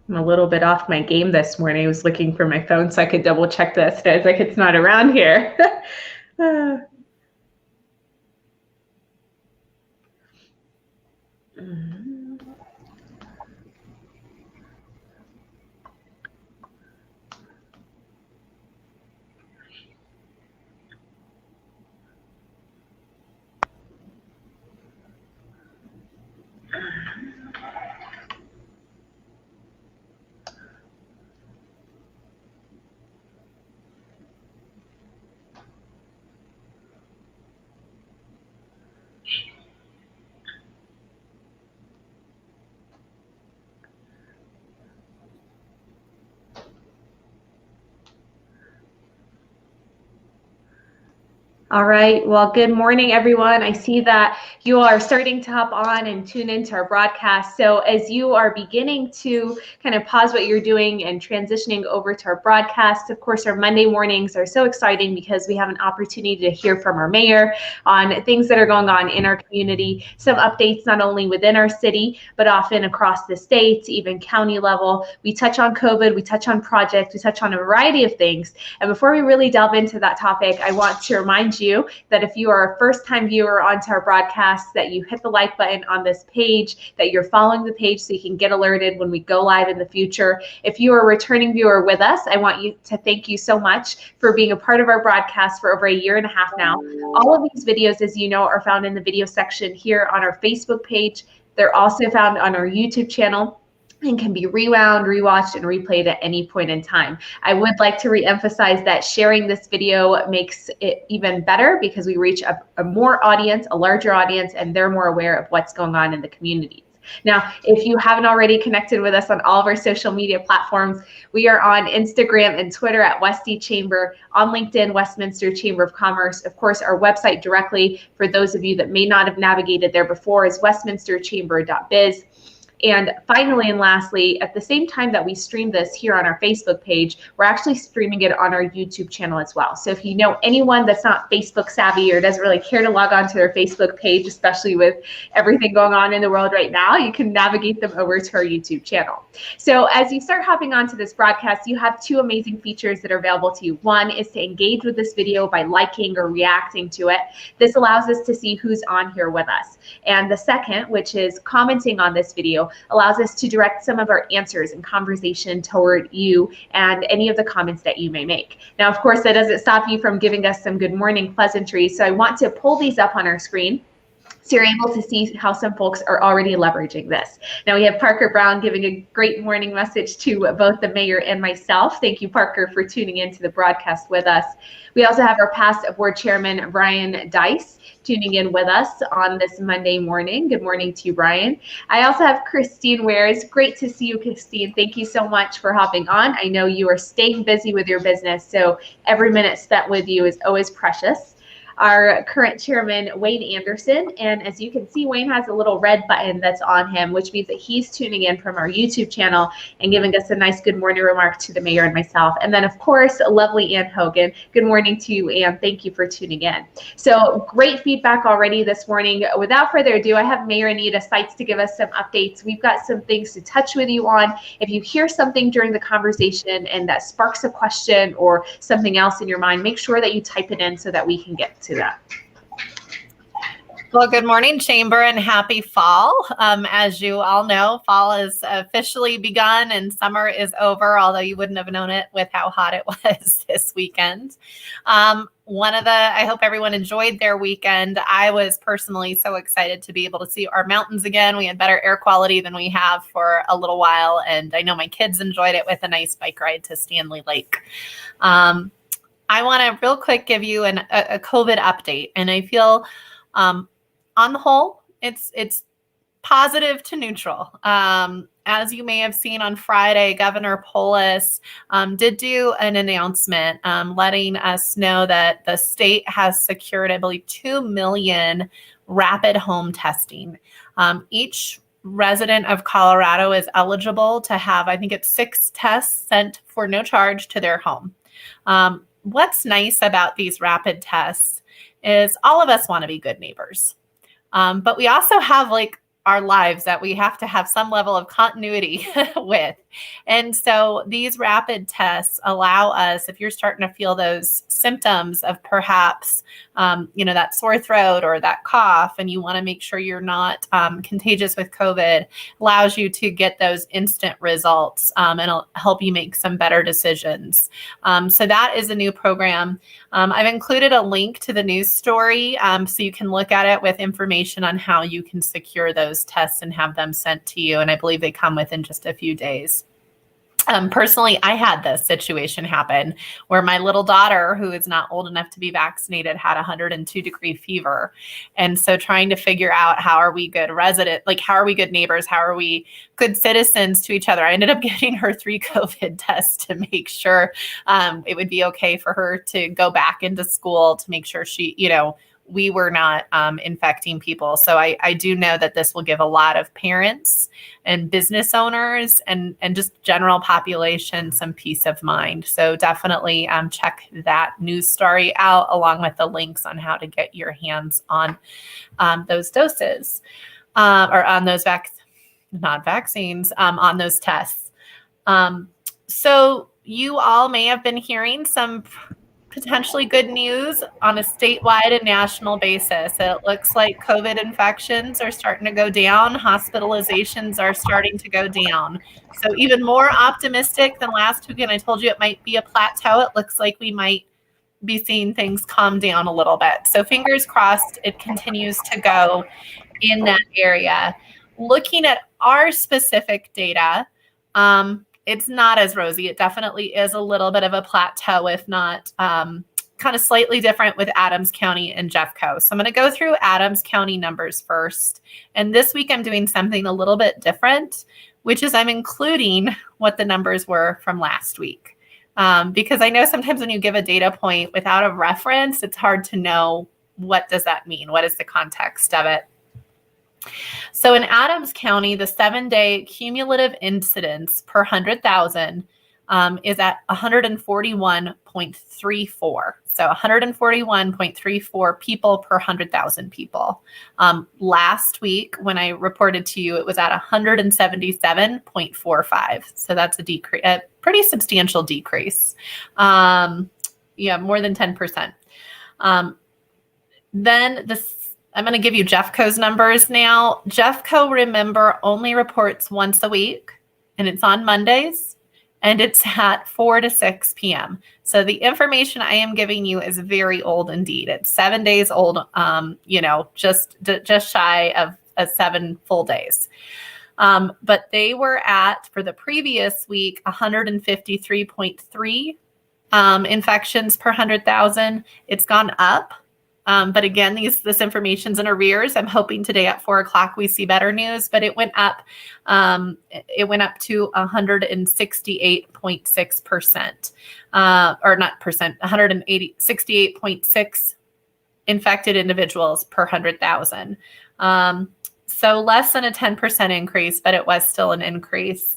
I'm a little bit off my game this morning. I was looking for my phone so I could double check this. I was like, it's not around here. All right. Well, good morning, everyone. I see that you are starting to hop on and tune into our broadcast. So as you are beginning to kind of pause what you're doing and transitioning over to our broadcast, of course, our Monday mornings are so exciting because we have an opportunity to hear from our mayor on things that are going on in our community, some updates not only within our city, but often across the state, even county level. We touch on COVID, we touch on projects, we touch on a variety of things. And before we really delve into that topic, I want to remind you that if you are a first-time viewer onto our broadcast, that you hit the like button on this page, that you're following the page so you can get alerted when we go live in the future. If you are a returning viewer with us, I want you to thank you so much for being a part of our broadcast for over a year and a half now. All of these videos, as you know, are found in the video section here on our Facebook page. They're also found on our YouTube channel and can be rewound, rewatched, and replayed at any point in time. I would like to reemphasize that sharing this video makes it even better because we reach a more audience, a larger audience, and they're more aware of what's going on in the communities. Now, if you haven't already connected with us on all of our social media platforms, we are on Instagram and Twitter at Westy Chamber, on LinkedIn, Westminster Chamber of Commerce. Of course, our website directly, for those of you that may not have navigated there before, is westminsterchamber.biz. And finally and lastly, at the same time that we stream this here on our Facebook page, we're actually streaming it on our YouTube channel as well. So if you know anyone that's not Facebook savvy or doesn't really care to log on to their Facebook page, especially with everything going on in the world right now, you can navigate them over to our YouTube channel. So as you start hopping onto this broadcast, you have two amazing features that are available to you. One is to engage with this video by liking or reacting to it. This allows us to see who's on here with us. And the second, which is commenting on this video, allows us to direct some of our answers and conversation toward you and any of the comments that you may make. Now, of course, that doesn't stop you from giving us some good morning pleasantries. So I want to pull these up on our screen so you're able to see how some folks are already leveraging this. Now we have Parker Brown giving a great morning message to both the mayor and myself. Thank you, Parker, for tuning into the broadcast with us. We also have our past board chairman, Brian Dice, tuning in with us on this Monday morning. Good morning to you, Brian. I also have Christine Ware. It's great to see you, Christine. Thank you so much for hopping on. I know you are staying busy with your business, so every minute spent with you is always precious. Our current chairman, Wayne Anderson. And as you can see, Wayne has a little red button that's on him, which means that he's tuning in from our YouTube channel and giving us a nice good morning remark to the mayor and myself. And then, of course, lovely Ann Hogan. Good morning to you, Ann. Thank you for tuning in. So great feedback already this morning. Without further ado, I have Mayor Anita Seitz to give us some updates. We've got some things to touch with you on. If you hear something during the conversation and that sparks a question or something else in your mind, make sure that you type it in so that we can get to that. Well, good morning, Chamber, and happy fall. As you all know, fall is officially begun and summer is over, although you wouldn't have known it with how hot it was this weekend. I hope everyone enjoyed their weekend. I was personally so excited to be able to see our mountains again. We had better air quality than we have for a little while, and I know my kids enjoyed it with a nice bike ride to Stanley Lake. I want to real quick give you a COVID update, and I feel on the whole, it's positive to neutral. As you may have seen on Friday, Governor Polis did do an announcement letting us know that the state has secured, I believe, 2 million rapid home testing. Each resident of Colorado is eligible to have, I think it's 6 tests sent for no charge to their home. What's nice about these rapid tests is all of us want to be good neighbors. But we also have like our lives that we have to have some level of continuity with. And so these rapid tests allow us, if you're starting to feel those symptoms of perhaps, that sore throat or that cough, and you want to make sure you're not contagious with COVID, allows you to get those instant results and it'll help you make some better decisions. So that is a new program. I've included a link to the news story so you can look at it with information on how you can secure those tests and have them sent to you. And I believe they come within just a few days. Personally, I had this situation happen where my little daughter, who is not old enough to be vaccinated, had 102-degree fever. And so trying to figure out how are we good how are we good neighbors? How are we good citizens to each other? I ended up getting her 3 COVID tests to make sure it would be okay for her to go back into school, to make sure she, we were not infecting people. So I do know that this will give a lot of parents and business owners and just general population some peace of mind. So definitely check that news story out along with the links on how to get your hands on those doses or on those on those tests. So you all may have been hearing some potentially good news on a statewide and national basis. It looks like COVID infections are starting to go down. Hospitalizations are starting to go down. So even more optimistic than last week, and I told you it might be a plateau. It looks like we might be seeing things calm down a little bit. So fingers crossed it continues to go in that area. Looking at our specific data, it's not as rosy. It definitely is a little bit of a plateau, if not kind of slightly different with Adams County and Jeffco. So I'm going to go through Adams County numbers first. And this week I'm doing something a little bit different, which is I'm including what the numbers were from last week. Because I know sometimes when you give a data point without a reference, it's hard to know what does that mean? What is the context of it? So in Adams County, the 7-day cumulative incidence per 100,000 is at 141.34. So 141.34 people per 100,000 people. Last week, when I reported to you, it was at 177.45. So that's a decrease, a pretty substantial decrease. More than 10%. Then I'm going to give you Jeffco's numbers now. Jeffco, remember, only reports once a week, and it's on Mondays, and it's at 4 to 6 p.m. So the information I am giving you is very old indeed. It's 7 days old, just shy of 7 full days. But they were at, for the previous week, 153.3 infections per 100,000. It's gone up. But again, this information's in arrears. I'm hoping today at 4:00 we see better news, but it went up. It went up to 168.6%, or not percent, 168.6 infected individuals per 100,000. So less than a 10% increase, but it was still an increase.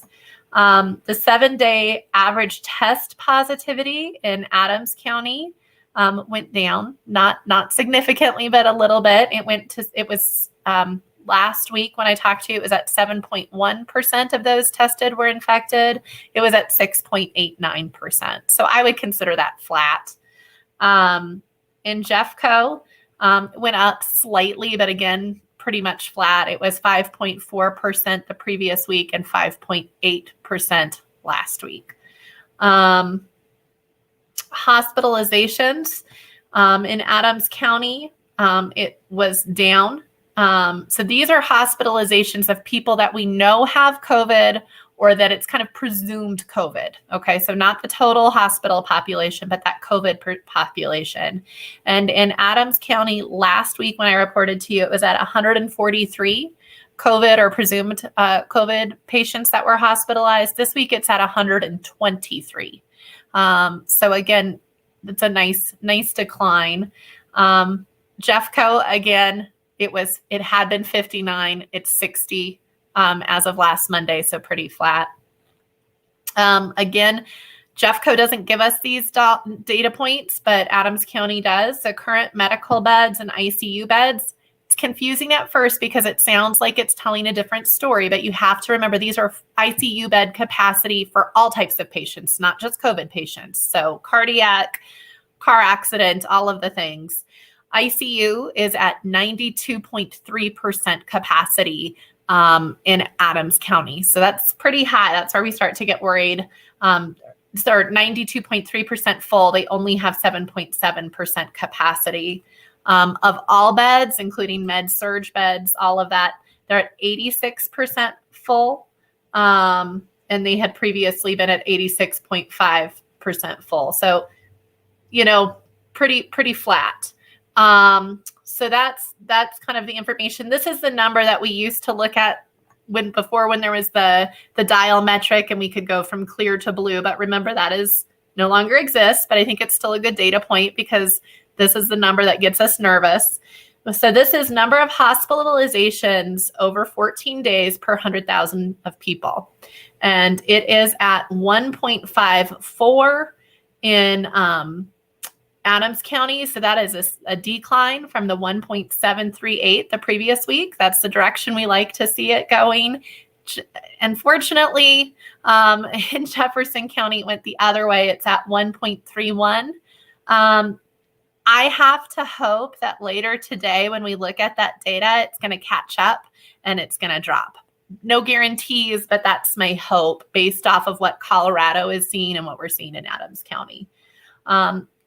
The 7-day average test positivity in Adams County went down, not significantly, but a little bit. It was last week when I talked to you, it was at 7.1% of those tested were infected. It was at 6.89%. So I would consider that flat. In Jeffco, went up slightly, but again, pretty much flat. It was 5.4% the previous week and 5.8% last week. Hospitalizations in Adams County, it was down. So these are hospitalizations of people that we know have COVID or that it's kind of presumed COVID. Okay, so not the total hospital population, but that COVID population. And in Adams County last week when I reported to you, it was at 143 COVID or presumed COVID patients that were hospitalized. This week it's at 123. So again, it's a nice decline. Jeffco, again, it had been 59. It's 60 as of last Monday, so pretty flat. Again, Jeffco doesn't give us these data points, but Adams County does. So current medical beds and ICU beds. It's confusing at first because it sounds like it's telling a different story, but you have to remember these are ICU bed capacity for all types of patients, not just COVID patients. So cardiac, car accident, all of the things. ICU is at 92.3% capacity in Adams County. So that's pretty high. That's where we start to get worried. They're 92.3% full. They only have 7.7% capacity. Of all beds, including med surge beds, all of that, they're at 86% full. And they had previously been at 86.5% full. So, pretty flat. So that's kind of the information. This is the number that we used to look at when there was the dial metric and we could go from clear to blue. But remember, that is no longer exists, but I think it's still a good data point because this is the number that gets us nervous. So this is number of hospitalizations over 14 days per 100,000 of people. And it is at 1.54 in Adams County. So that is a decline from the 1.738 the previous week. That's the direction we like to see it going. Unfortunately, in Jefferson County, it went the other way. It's at 1.31. I have to hope that later today, when we look at that data, it's going to catch up and it's going to drop. No guarantees, but that's my hope based off of what Colorado is seeing and what we're seeing in Adams County.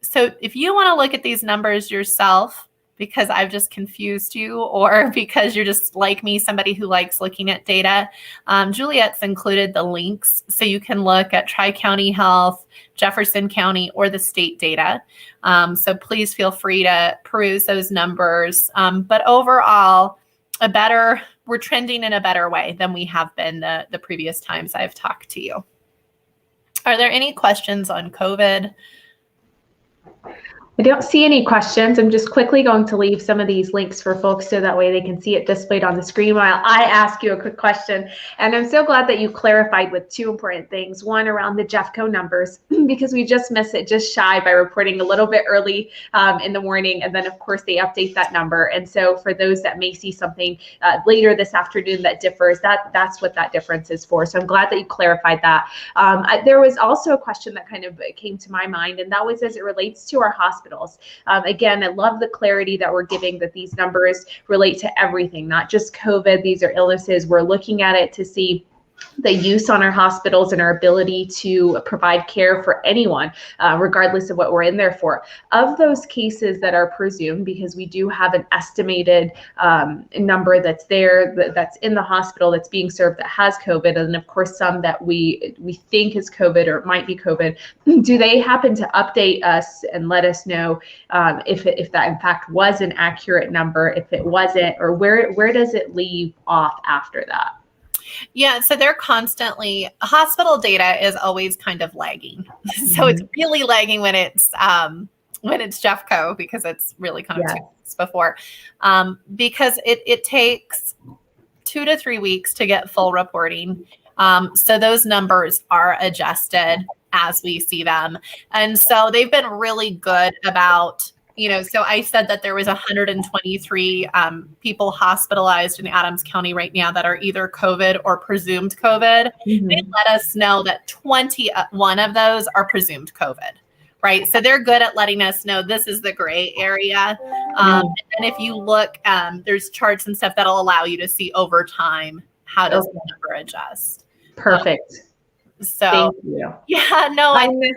So if you want to look at these numbers yourself, because I've just confused you, or because you're just like me, somebody who likes looking at data, Juliet's included the links so you can look at Tri-County Health, Jefferson County, or the state data. So please feel free to peruse those numbers. But overall, we're trending in a better way than we have been the previous times I've talked to you. Are there any questions on COVID? I don't see any questions. I'm just quickly going to leave some of these links for folks so that way they can see it displayed on the screen while I ask you a quick question. And I'm so glad that you clarified with two important things. One, around the Jeffco numbers, because we just missed it just shy by reporting a little bit early in the morning. And then, of course, they update that number. And so for those that may see something later this afternoon that differs, that's what that difference is for. So I'm glad that you clarified that. There was also a question that kind of came to my mind, and that was as it relates to our hospitals. Again, I love the clarity that we're giving, that these numbers relate to everything, not just COVID. These are illnesses. We're looking at it to see the use on our hospitals and our ability to provide care for anyone, regardless of what we're in there for. Of those cases that are presumed, because we do have an estimated number that's there, that's in the hospital, that's being served, that has COVID, and of course some that we think is COVID or might be COVID, do they happen to update us and let us know if that in fact was an accurate number, if it wasn't, or where does it leave off after that? Yeah, so they're constantly, hospital data is always kind of lagging. So it's really lagging when it's Jeffco, because it's really kind of 2 weeks before, because it takes 2 to 3 weeks to get full reporting. So those numbers are adjusted as we see them. And so they've been really good about, so I said that there was 123 people hospitalized in Adams County right now that are either COVID or presumed COVID. Mm-hmm. They let us know that 21 of those are presumed COVID, right? So they're good at letting us know this is the gray area. And if you look, there's charts and stuff that'll allow you to see over time, how does the number adjust? Perfect. So thank you. Yeah, no, it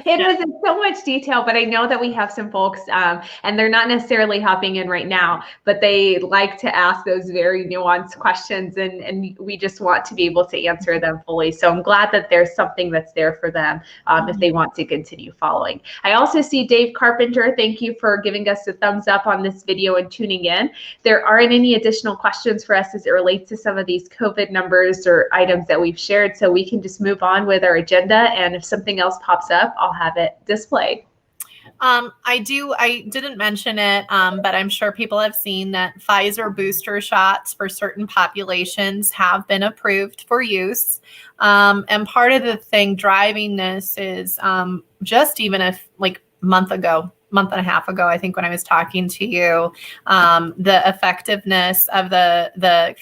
was in so much detail, but I know that we have some folks and they're not necessarily hopping in right now, but they like to ask those very nuanced questions, and we just want to be able to answer them fully. So I'm glad that there's something that's there for them if they want to continue following. I also see Dave Carpenter. Thank you for giving us a thumbs up on this video and tuning in. There aren't any additional questions for us as it relates to some of these COVID numbers or items that we've shared, so we can just move on with our agenda, and if something else pops up, I'll have it displayed. I didn't mention it, but I'm sure people have seen that Pfizer booster shots for certain populations have been approved for use. And part of the thing driving this is just even if like month and a half ago, I think when I was talking to you, the effectiveness of the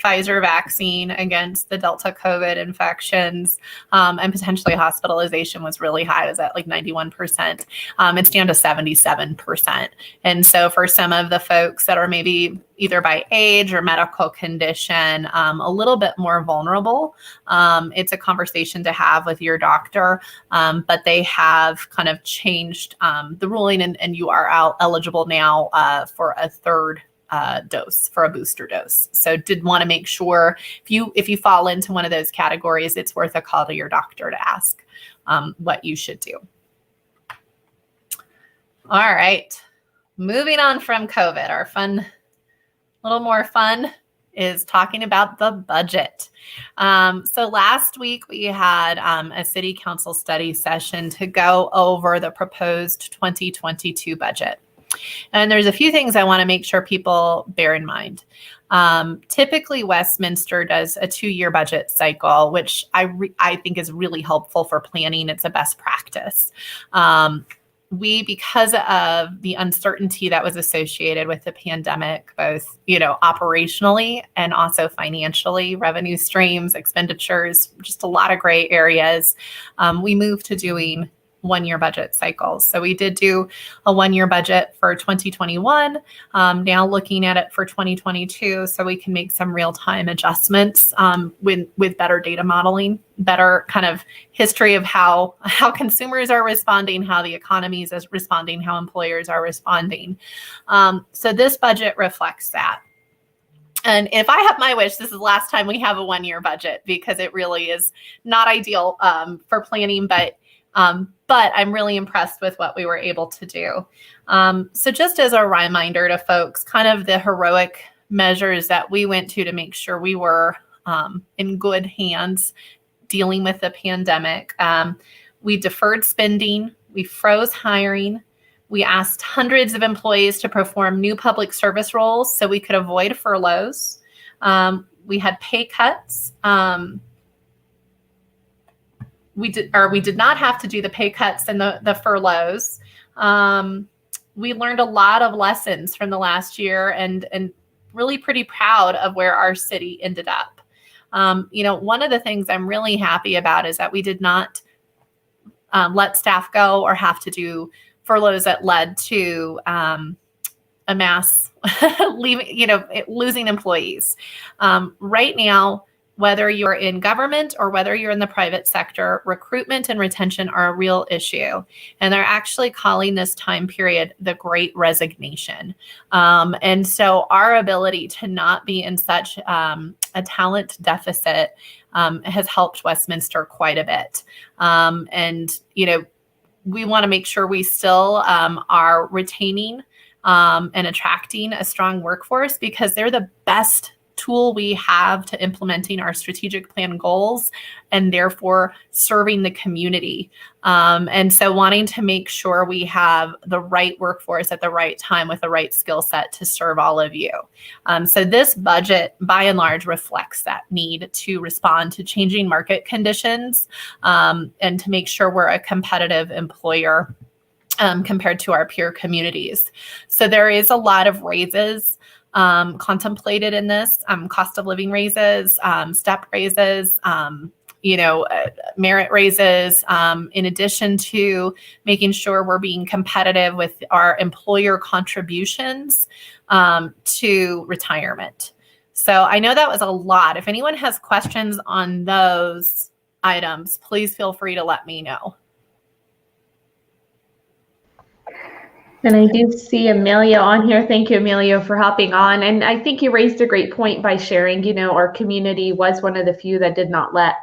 Pfizer vaccine against the Delta COVID infections and potentially hospitalization was really high. It was at like 91%. It's down to 77%. And so for some of the folks that are maybe either by age or medical condition, a little bit more vulnerable, it's a conversation to have with your doctor, but they have kind of changed the ruling and you are eligible now for a third dose, for a booster dose. So did want to make sure if you fall into one of those categories, it's worth a call to your doctor to ask what you should do. All right, moving on from COVID, our little more fun is talking about the budget. So last week we had a city council study session to go over the proposed 2022 budget. And there's a few things I want to make sure people bear in mind. Typically, Westminster does a 2-year budget cycle, which I think is really helpful for planning. It's a best practice. Because of the uncertainty that was associated with the pandemic, both, operationally and also financially, revenue streams, expenditures, just a lot of gray areas, we moved to doing 1-year budget cycles. So we did do a 1-year budget for 2021, now looking at it for 2022, so we can make some real-time adjustments with better data modeling, better kind of history of how consumers are responding, how the economy is responding, how employers are responding. So this budget reflects that. And if I have my wish, this is the last time we have a 1-year budget because it really is not ideal for planning, but I'm really impressed with what we were able to do. So just as a reminder to folks, kind of the heroic measures that we went to make sure we were in good hands dealing with the pandemic. We deferred spending, we froze hiring, we asked hundreds of employees to perform new public service roles so we could avoid furloughs. We had pay cuts. We did not have to do the pay cuts and the furloughs. We learned a lot of lessons from the last year and really pretty proud of where our city ended up. One of the things I'm really happy about is that we did not let staff go or have to do furloughs that led to a mass losing employees. Right now, whether you're in government or whether you're in the private sector, recruitment and retention are a real issue. And they're actually calling this time period the Great Resignation. And so our ability to not be in such a talent deficit has helped Westminster quite a bit. We want to make sure we still are retaining and attracting a strong workforce because they're the best tool we have to implementing our strategic plan goals and therefore serving the community. And so wanting to make sure we have the right workforce at the right time with the right skill set to serve all of you. So this budget, by and large, reflects that need to respond to changing market conditions and to make sure we're a competitive employer compared to our peer communities. So there is a lot of raises contemplated in this, cost of living raises, step raises, merit raises, in addition to making sure we're being competitive with our employer contributions to retirement. So I know that was a lot. If anyone has questions on those items, please feel free to let me know. And I do see Emilio on here. Thank you, Emilio, for hopping on. And I think you raised a great point by sharing, our community was one of the few that did not let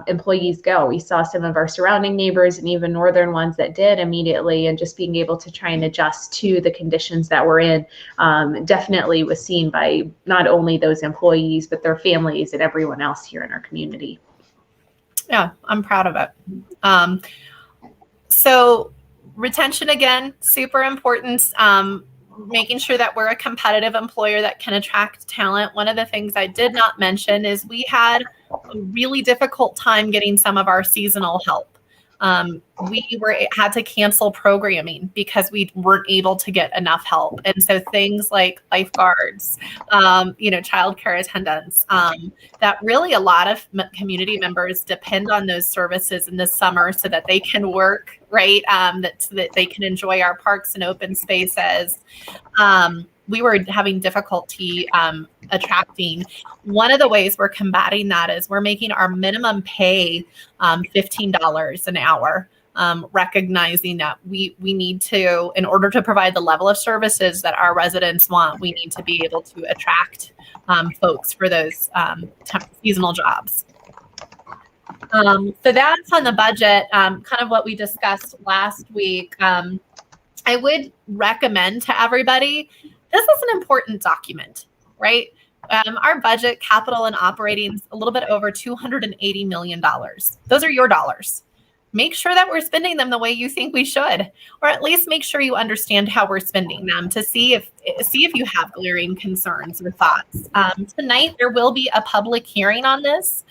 employees go. We saw some of our surrounding neighbors and even northern ones that did immediately, and just being able to try and adjust to the conditions that we're in definitely was seen by not only those employees, but their families and everyone else here in our community. Yeah, I'm proud of it. So Retention, again, super important. Making sure that we're a competitive employer that can attract talent. One of the things I did not mention is we had a really difficult time getting some of our seasonal help. We had to cancel programming because we weren't able to get enough help. And so things like lifeguards, childcare attendants, that really a lot of community members depend on those services in the summer so that they can work, right? So that they can enjoy our parks and open spaces. We were having difficulty attracting. One of the ways we're combating that is we're making our minimum pay $15 an hour, recognizing that we need to, in order to provide the level of services that our residents want, we need to be able to attract folks for those seasonal jobs. So that's on the budget, kind of what we discussed last week. I would recommend to everybody, this is an important document, right? Our budget, capital and operating, is a little bit over $280 million. Those are your dollars. Make sure that we're spending them the way you think we should, or at least make sure you understand how we're spending them to see if you have glaring concerns or thoughts. Tonight, there will be a public hearing on this.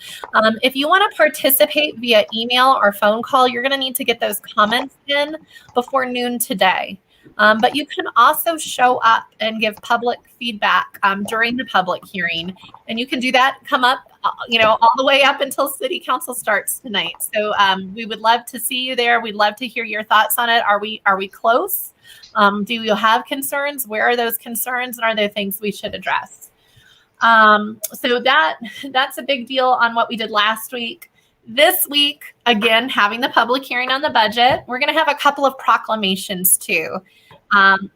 If you want to participate via email or phone call, you're going to need to get those comments in before noon today. But you can also show up and give public feedback during the public hearing. And you can do that, come up, all the way up until City Council starts tonight. So we would love to see you there. We'd love to hear your thoughts on it. Are we close? Do you have concerns? Where are those concerns? And are there things we should address? So that's a big deal on what we did last week. This week, again, having the public hearing on the budget, we're going to have a couple of proclamations too.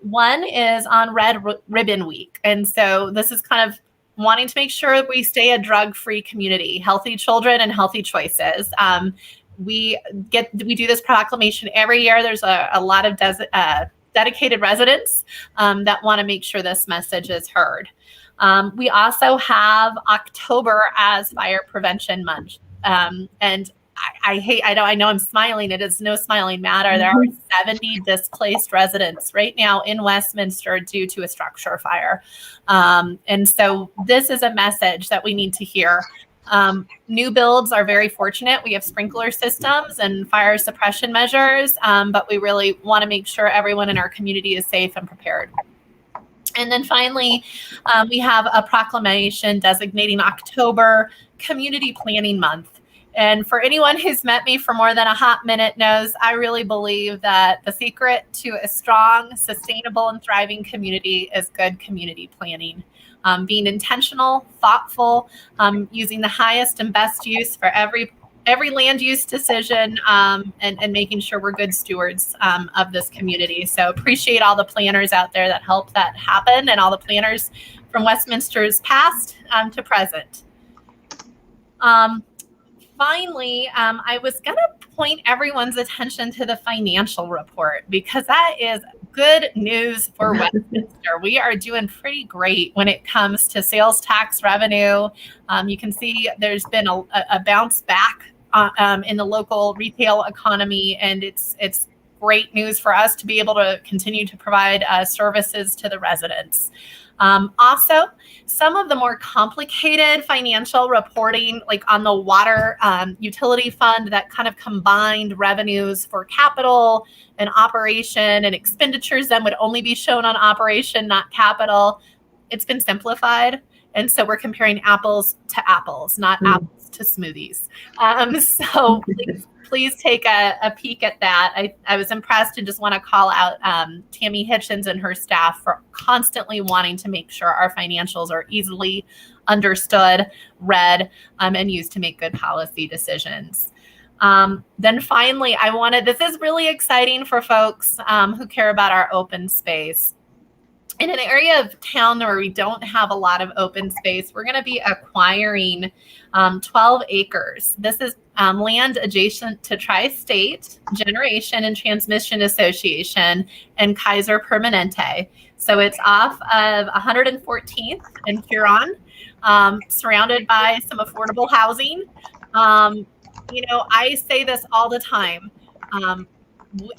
One is on Red Ribbon Week. And so this is kind of wanting to make sure we stay a drug-free community, healthy children and healthy choices. We do this proclamation every year. There's a lot of dedicated residents that want to make sure this message is heard. We also have October as Fire Prevention Month. And I know I'm smiling. It is no smiling matter. There are 70 displaced residents right now in Westminster due to a structure fire. And so this is a message that we need to hear. New builds are very fortunate. We have sprinkler systems and fire suppression measures, but we really want to make sure everyone in our community is safe and prepared. And then finally, we have a proclamation designating October Community Planning Month. And for anyone who's met me for more than a hot minute knows, I really believe that the secret to a strong, sustainable, and thriving community is good community planning. Being intentional, thoughtful, using the highest and best use for every land use decision, and making sure we're good stewards of this community. So appreciate all the planners out there that help that happen, and all the planners from Westminster's past to present. Finally, I was going to point everyone's attention to the financial report, because that is good news for Westminster. We are doing pretty great when it comes to sales tax revenue. You can see there's been a bounce back in the local retail economy, and it's great news for us to be able to continue to provide services to the residents. Also, some of the more complicated financial reporting, like on the water utility fund, that kind of combined revenues for capital and operation and expenditures then would only be shown on operation, not capital. It's been simplified. And so we're comparing apples to apples, not apples to smoothies. So please take a peek at that. I was impressed, and just want to call out Tammy Hitchens and her staff for constantly wanting to make sure our financials are easily understood, read, and used to make good policy decisions. Then finally, this is really exciting for folks who care about our open space. In an area of town where we don't have a lot of open space, we're going to be acquiring 12 acres. This is land adjacent to Tri-State Generation and Transmission Association and Kaiser Permanente. So it's off of 114th and Huron, surrounded by some affordable housing. I say this all the time.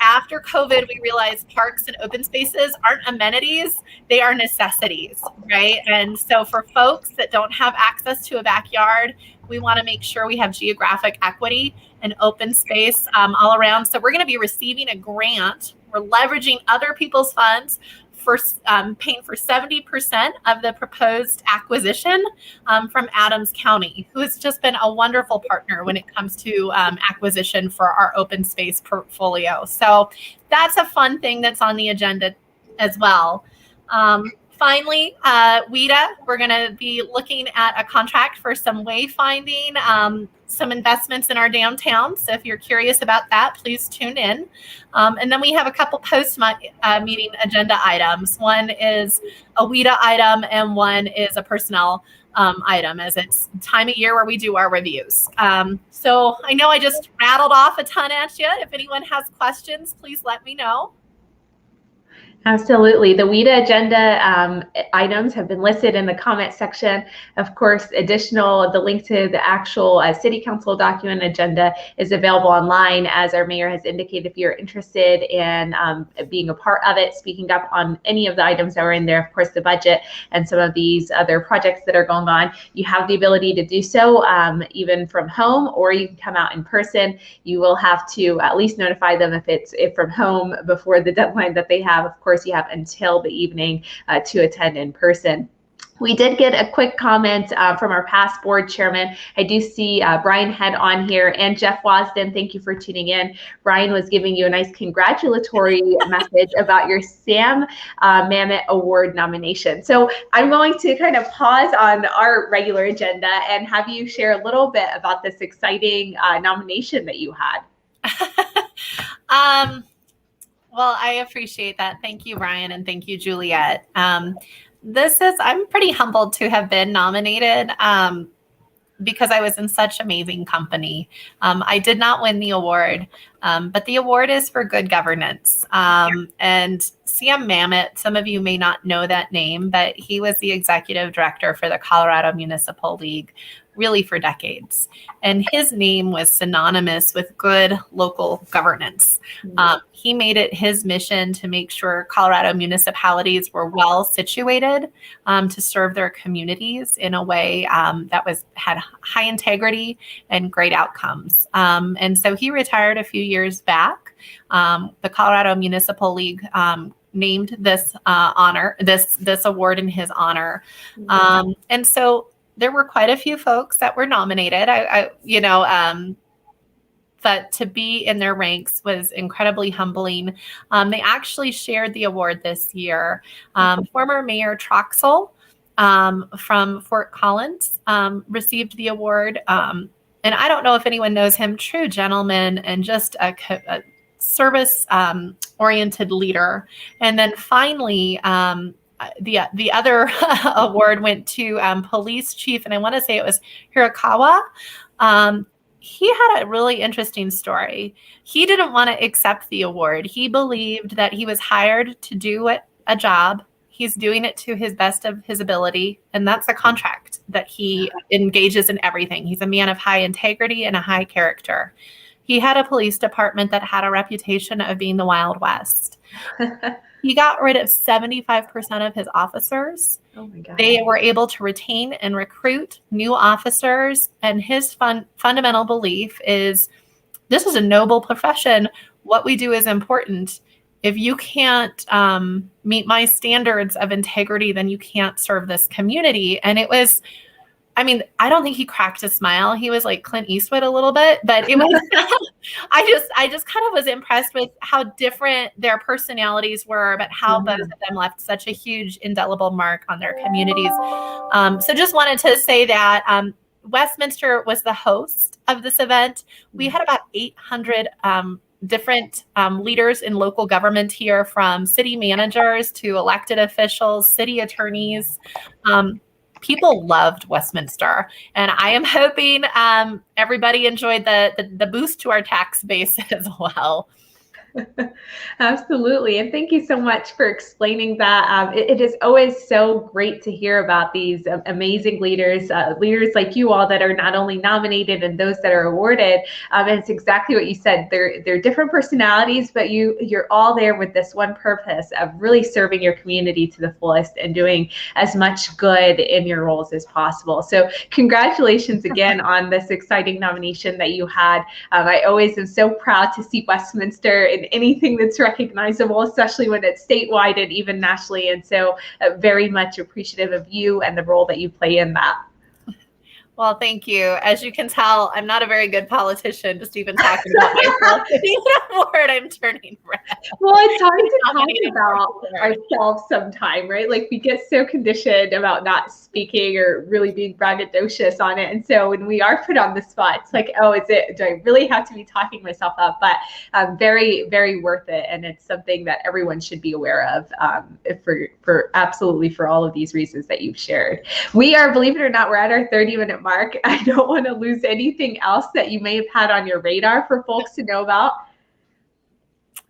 after COVID, we realized parks and open spaces aren't amenities, they are necessities, right? And so for folks that don't have access to a backyard, we want to make sure we have geographic equity and open space all around. So we're going to be receiving a grant. We're leveraging other people's funds for paying for 70% of the proposed acquisition from Adams County, who has just been a wonderful partner when it comes to acquisition for our open space portfolio. So that's a fun thing that's on the agenda as well. Finally, WIDA, we're going to be looking at a contract for some wayfinding, some investments in our downtown. So if you're curious about that, please tune in. And then we have a couple post-meeting agenda items. One is a WIDA item and one is a personnel item, as it's time of year where we do our reviews. So I know I just rattled off a ton at you. If anyone has questions, please let me know. Absolutely. The WIDA agenda items have been listed in the comment section. Of course, the link to the actual city council document agenda is available online, as our mayor has indicated. If you're interested in being a part of it, speaking up on any of the items that were in there, of course, the budget and some of these other projects that are going on, you have the ability to do so even from home, or you can come out in person. You will have to at least notify them if from home before the deadline that they have. Of course, you have until the evening to attend in person. We did get a quick comment from our past board chairman. I do see Brian Head on here and Jeff Wasden. Thank you for tuning in. Brian was giving you a nice congratulatory message about your Sam Mamet Award nomination. So I'm going to kind of pause on our regular agenda and have you share a little bit about this exciting nomination that you had. Well, I appreciate that. Thank you, Brian, and thank you, Juliet. I'm pretty humbled to have been nominated because I was in such amazing company. I did not win the award, but the award is for good governance. And Sam Mamet, some of you may not know that name, but he was the executive director for the Colorado Municipal League really for decades. And his name was synonymous with good local governance. He made it his mission to make sure Colorado municipalities were well situated to serve their communities in a way that had high integrity and great outcomes. And so he retired a few years back. The Colorado Municipal League named this this award in his honor. And so there were quite a few folks that were nominated. But to be in their ranks was incredibly humbling. They actually shared the award this year. Former Mayor Troxel from Fort Collins received the award. And I don't know if anyone knows him, true gentleman and just a service oriented leader. And then finally, the other award went to police chief, and I want to say it was Hirakawa. He had a really interesting story. He didn't want to accept the award. He believed that he was hired to do a job. He's doing it to his best of his ability, and that's a contract that he engages in everything. He's a man of high integrity and a high character. He had a police department that had a reputation of being the Wild West. He got rid of 75% of his officers. Oh my God. They were able to retain and recruit new officers. And his fundamental belief is this is a noble profession. What we do is important. If you can't meet my standards of integrity, then you can't serve this community. And it was, I don't think he cracked a smile. He was like Clint Eastwood a little bit, but it was, I just kind of was impressed with how different their personalities were, but how both of them left such a huge indelible mark on their communities. So just wanted to say that Westminster was the host of this event. We had about 800 different leaders in local government here, from city managers to elected officials, city attorneys. People loved Westminster, and I am hoping everybody enjoyed the boost to our tax base as well. Absolutely. And thank you so much for explaining that. It is always so great to hear about these amazing leaders, leaders like you all that are not only nominated and those that are awarded. And it's exactly what you said. They're different personalities, but you're all there with this one purpose of really serving your community to the fullest and doing as much good in your roles as possible. So congratulations again on this exciting nomination that you had. I always am so proud to see Westminster in anything that's recognizable, especially when it's statewide and even nationally. And so very much appreciative of you and the role that you play in that. Well, thank you. As you can tell, I'm not a very good politician, just even talking about myself. Word, I'm turning red. Well, it's hard to talk about ourselves sometime, right? Like we get so conditioned about not speaking or really being braggadocious on it. And so when we are put on the spot, it's like, oh, do I really have to be talking myself up? But very, very worth it. And it's something that everyone should be aware of for absolutely for all of these reasons that you've shared. We are, believe it or not, we're at our 30-minute mark. I don't want to lose anything else that you may have had on your radar for folks to know about.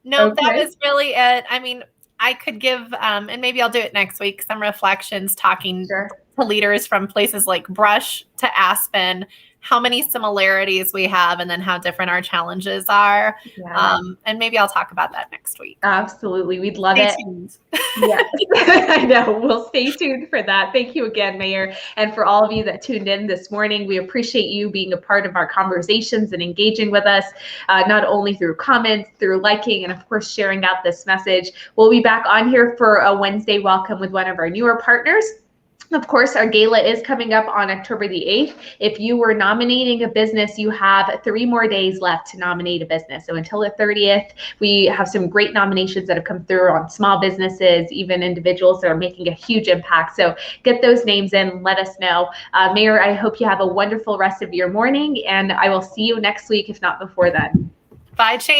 No, okay. That was really it. I mean, I could give, and maybe I'll do it next week, some reflections talking to leaders from places like Brush to Aspen, how many similarities we have and then how different our challenges are. Yeah. And maybe I'll talk about that next week. Absolutely. We'd love Stay it. Tuned. Yes, I know. We'll stay tuned for that. Thank you again, Mayor. And for all of you that tuned in this morning, we appreciate you being a part of our conversations and engaging with us, not only through comments, through liking, and of course, sharing out this message. We'll be back on here for a Wednesday welcome with one of our newer partners. Of course, our gala is coming up on October the 8th. If you were nominating a business, you have 3 more days left to nominate a business. So until the 30th, we have some great nominations that have come through on small businesses, even individuals that are making a huge impact. So get those names in, let us know. Mayor, I hope you have a wonderful rest of your morning, and I will see you next week, if not before then. Bye, Shane.